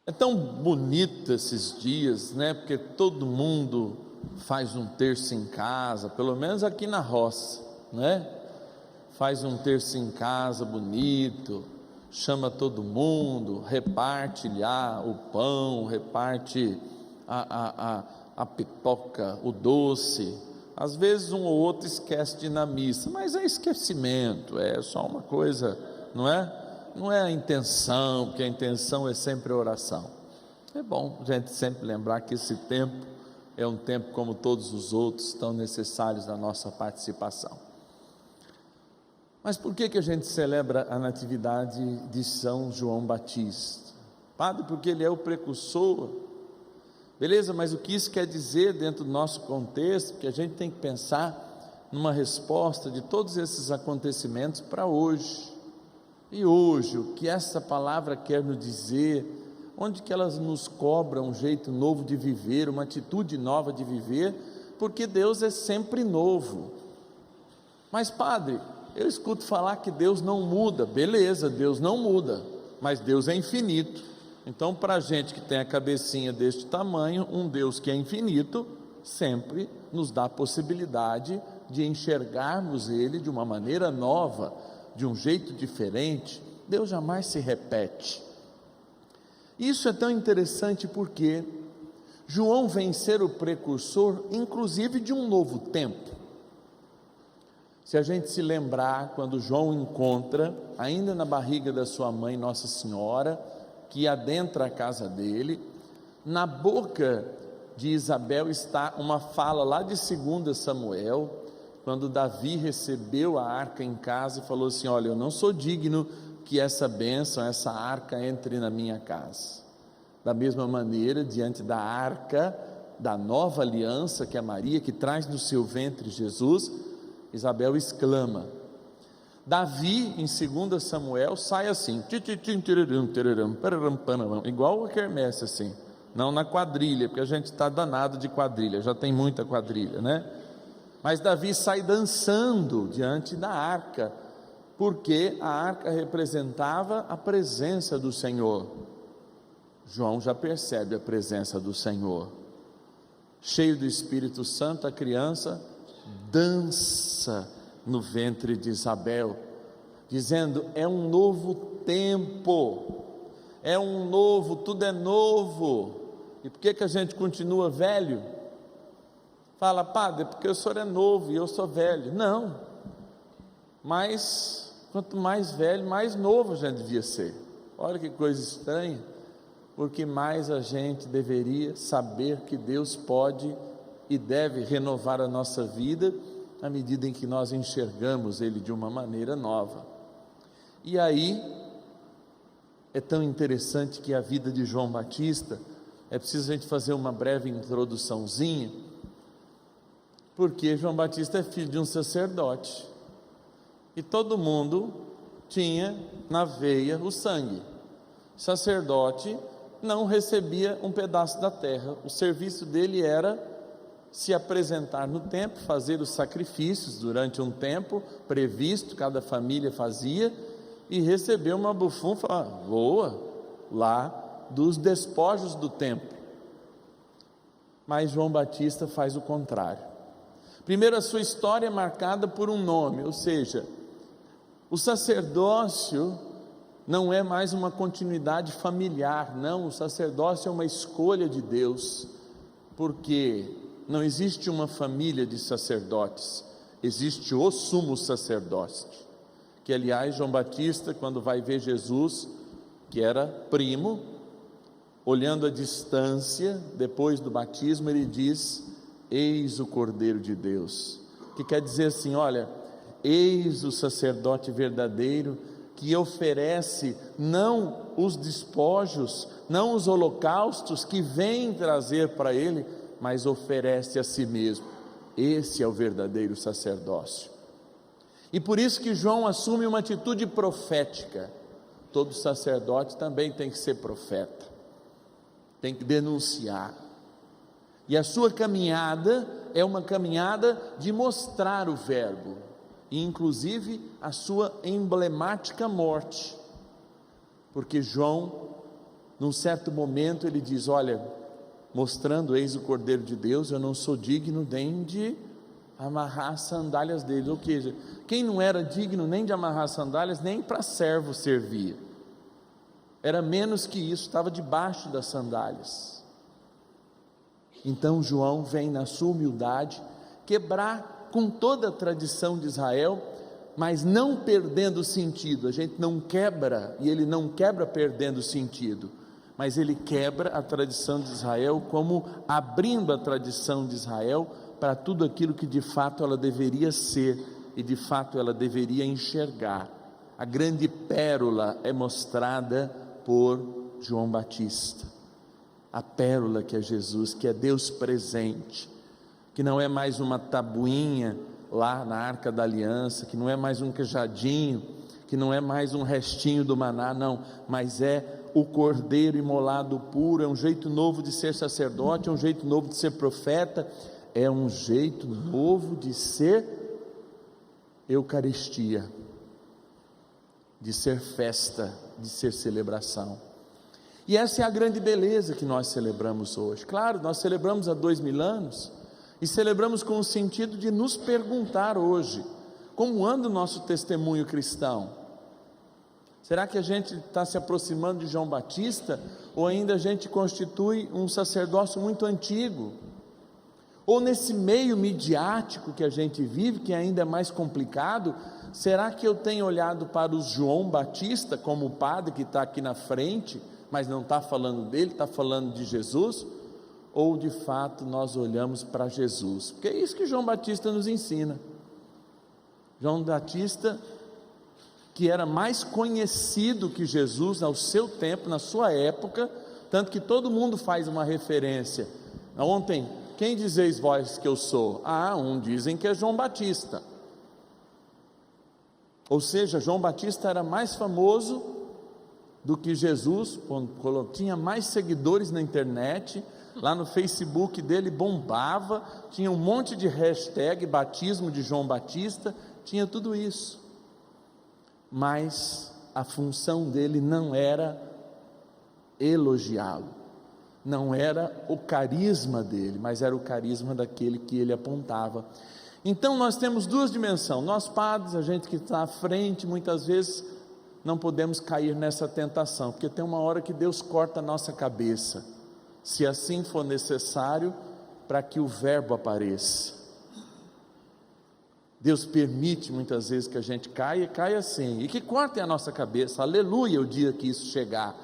É tão bonito esses dias, né? Porque todo mundo faz um terço em casa, pelo menos aqui na roça, né? Faz um terço em casa bonito, chama todo mundo, reparte lá o pão, reparte a pipoca, o doce. Às vezes um ou outro esquece de ir na missa, mas é esquecimento, é só uma coisa, não é? Não é a intenção, porque a intenção é sempre a oração. É bom a gente sempre lembrar que esse tempo é um tempo como todos os outros, tão necessários da nossa participação. Mas por que a gente celebra a natividade de São João Batista? Padre, porque ele é o precursor. Beleza, mas o que isso quer dizer dentro do nosso contexto? Porque a gente tem que pensar numa resposta de todos esses acontecimentos para hoje. E hoje, o que essa palavra quer nos dizer? Onde que elas nos cobram um jeito novo de viver, uma atitude nova de viver? Porque Deus é sempre novo. Mas padre, eu escuto falar que Deus não muda. Beleza, Deus não muda, mas Deus é infinito. Então, para a gente que tem a cabecinha deste tamanho, um Deus que é infinito, sempre nos dá a possibilidade de enxergarmos Ele de uma maneira nova, de um jeito diferente. Deus jamais se repete. Isso é tão interessante porque João vem ser o precursor, inclusive, de um novo tempo. Se a gente se lembrar, quando João encontra, ainda na barriga da sua mãe, Nossa Senhora, que adentra a casa dele, na boca de Isabel está uma fala lá de 2 Samuel, quando Davi recebeu a arca em casa e falou assim: olha, eu não sou digno que essa bênção, essa arca entre na minha casa. Da mesma maneira, diante da arca da nova aliança, que é Maria, que traz no seu ventre Jesus, Isabel exclama. Davi, em 2 Samuel, sai assim, igual o quermesse assim, não na quadrilha, porque a gente está danado de quadrilha, já tem muita quadrilha, né? Mas Davi sai dançando diante da arca, porque a arca representava a presença do Senhor. João já percebe a presença do Senhor. Cheio do Espírito Santo, a criança dança no ventre de Isabel, dizendo: é um novo tempo, é um novo, tudo é novo. E por que a gente continua velho? Fala, padre, porque o senhor é novo e eu sou velho. Não, mas quanto mais velho, mais novo a gente devia ser. Olha que coisa estranha, porque mais a gente deveria saber que Deus pode e deve renovar a nossa vida à medida em que nós enxergamos Ele de uma maneira nova. E aí é tão interessante que a vida de João Batista, é preciso a gente fazer uma breve introduçãozinha, porque João Batista é filho de um sacerdote, e todo mundo tinha na veia o sangue. O sacerdote não recebia um pedaço da terra, o serviço dele era se apresentar no templo, fazer os sacrifícios durante um tempo previsto, cada família fazia, e receber uma bufunfa boa lá dos despojos do templo. Mas João Batista faz o contrário. Primeiro, a sua história é marcada por um nome, ou seja, o sacerdócio não é mais uma continuidade familiar, não, o sacerdócio é uma escolha de Deus, porque não existe uma família de sacerdotes, existe o sumo sacerdote, que aliás João Batista, quando vai ver Jesus, que era primo, olhando a distância, depois do batismo, ele diz: eis o Cordeiro de Deus, que quer dizer assim, olha, eis o sacerdote verdadeiro, que oferece não os despojos, não os holocaustos que vem trazer para ele, mas oferece a si mesmo. Esse é o verdadeiro sacerdócio. E por isso que João assume uma atitude profética. Todo sacerdote também tem que ser profeta, tem que denunciar. E a sua caminhada é uma caminhada de mostrar o verbo, e inclusive a sua emblemática morte, porque João Num certo momento ele diz: olha, mostrando, eis o Cordeiro de Deus, eu não sou digno nem de amarrar as sandálias dele. Ou seja, quem não era digno nem de amarrar as sandálias, nem para servo servia, era menos que isso, estava debaixo das sandálias. Então João vem na sua humildade quebrar com toda a tradição de Israel, mas não perdendo o sentido. A gente não quebra, e ele não quebra perdendo o sentido, mas ele quebra a tradição de Israel, como abrindo a tradição de Israel para tudo aquilo que de fato ela deveria ser, e de fato ela deveria enxergar. A grande pérola é mostrada por João Batista, a pérola que é Jesus, que é Deus presente, que não é mais uma tabuinha lá na Arca da Aliança, que não é mais um cajadinho, que não é mais um restinho do maná, não, mas é o Cordeiro imolado puro, é um jeito novo de ser sacerdote, é um jeito novo de ser profeta, é um jeito novo de ser Eucaristia, de ser festa, de ser celebração. E essa é a grande beleza que nós celebramos hoje. Claro, nós celebramos há 2000 anos, e celebramos com o sentido de nos perguntar hoje: como anda o nosso testemunho cristão? Será que a gente está se aproximando de João Batista, ou ainda a gente constitui um sacerdócio muito antigo? Ou nesse meio midiático que a gente vive, que ainda é mais complicado, será que eu tenho olhado para o João Batista como o padre que está aqui na frente, mas não está falando dele, está falando de Jesus? Ou de fato nós olhamos para Jesus? Porque é isso que João Batista nos ensina. João Batista, que era mais conhecido que Jesus ao seu tempo, na sua época, tanto que todo mundo faz uma referência. Ontem, quem dizeis vós que eu sou? Dizem que é João Batista. Ou seja, João Batista era mais famoso do que Jesus, tinha mais seguidores na internet, lá no Facebook dele bombava, tinha um monte de hashtag, batismo de João Batista, tinha tudo isso, mas a função dele não era elogiá-lo, não era o carisma dele, mas era o carisma daquele que ele apontava. Então nós temos duas dimensões. Nós padres, a gente que está à frente, muitas vezes não podemos cair nessa tentação, porque tem uma hora que Deus corta a nossa cabeça, se assim for necessário, para que o verbo apareça. Deus permite muitas vezes que a gente caia, e caia assim, e que cortem a nossa cabeça, aleluia, o dia que isso chegar,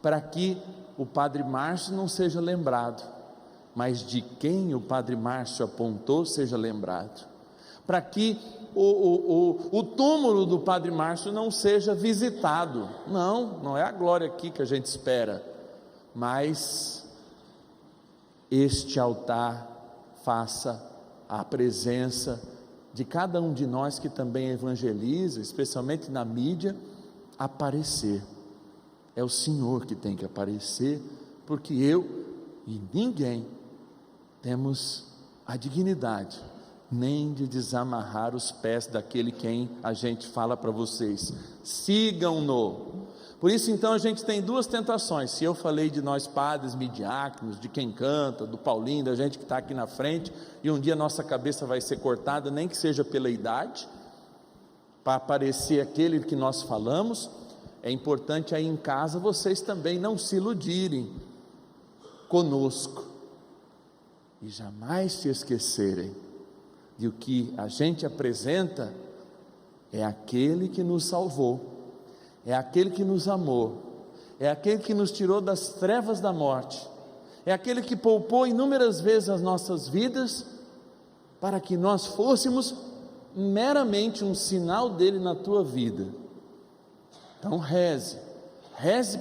para que o Padre Márcio não seja lembrado, mas de quem o Padre Márcio apontou seja lembrado, para que o túmulo do Padre Márcio não seja visitado. Não é a glória aqui que a gente espera, mas este altar faça a presença de cada um de nós que também evangeliza, especialmente na mídia, aparecer. É o Senhor que tem que aparecer, porque eu e ninguém temos a dignidade nem de desamarrar os pés daquele quem a gente fala para vocês, sigam-no. Por isso então a gente tem duas tentações. Se eu falei de nós padres, midiáconos, de quem canta, do Paulinho, da gente que está aqui na frente, e um dia nossa cabeça vai ser cortada, nem que seja pela idade, para aparecer aquele que nós falamos, é importante aí em casa vocês também não se iludirem conosco, e jamais se esquecerem de o que a gente apresenta é aquele que nos salvou, é aquele que nos amou, é aquele que nos tirou das trevas da morte, é aquele que poupou inúmeras vezes as nossas vidas, para que nós fôssemos meramente um sinal dele na tua vida. Então reze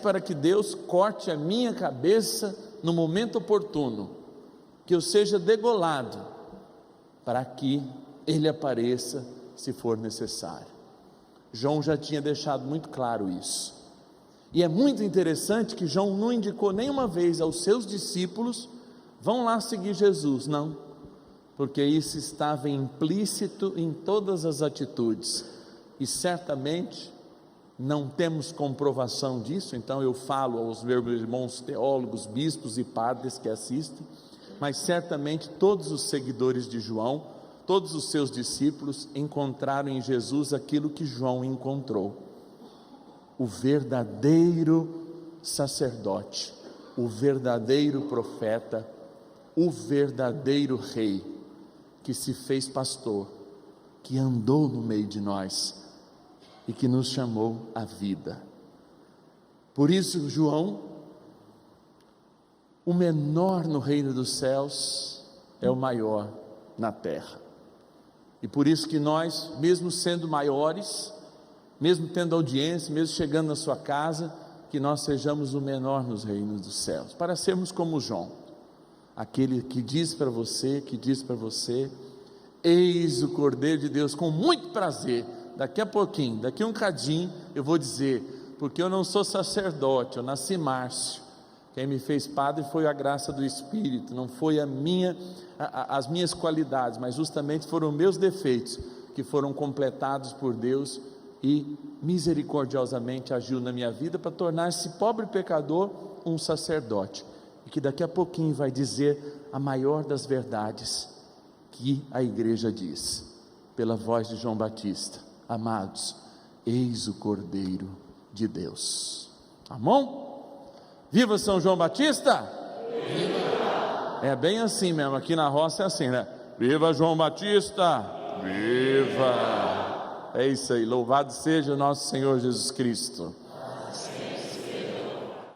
para que Deus corte a minha cabeça no momento oportuno, que eu seja degolado, para que ele apareça se for necessário. João já tinha deixado muito claro isso, e é muito interessante que João não indicou nenhuma vez aos seus discípulos: vão lá seguir Jesus, não, porque isso estava implícito em todas as atitudes, e certamente não temos comprovação disso, então eu falo aos meus irmãos teólogos, bispos e padres que assistem, mas certamente todos os seguidores de João, todos os seus discípulos encontraram em Jesus aquilo que João encontrou: o verdadeiro sacerdote, o verdadeiro profeta, o verdadeiro rei, que se fez pastor, que andou no meio de nós e que nos chamou à vida. Por isso, João, o menor no reino dos céus é o maior na terra. E por isso que nós, mesmo sendo maiores, mesmo tendo audiência, mesmo chegando na sua casa, que nós sejamos o menor nos reinos dos céus, para sermos como João, aquele que diz para você, eis o Cordeiro de Deus, com muito prazer. Daqui a pouquinho, daqui um cadinho, eu vou dizer, porque eu não sou sacerdote, eu nasci Márcio, quem me fez padre foi a graça do Espírito, não foi as minhas qualidades, mas justamente foram meus defeitos, que foram completados por Deus, e misericordiosamente agiu na minha vida, para tornar esse pobre pecador um sacerdote, e que daqui a pouquinho vai dizer a maior das verdades, que a igreja diz, pela voz de João Batista: amados, eis o Cordeiro de Deus. Amém? Viva São João Batista! Viva! É bem assim mesmo, aqui na roça é assim, né? Viva João Batista! Viva! É isso aí, louvado seja o nosso Senhor Jesus Cristo.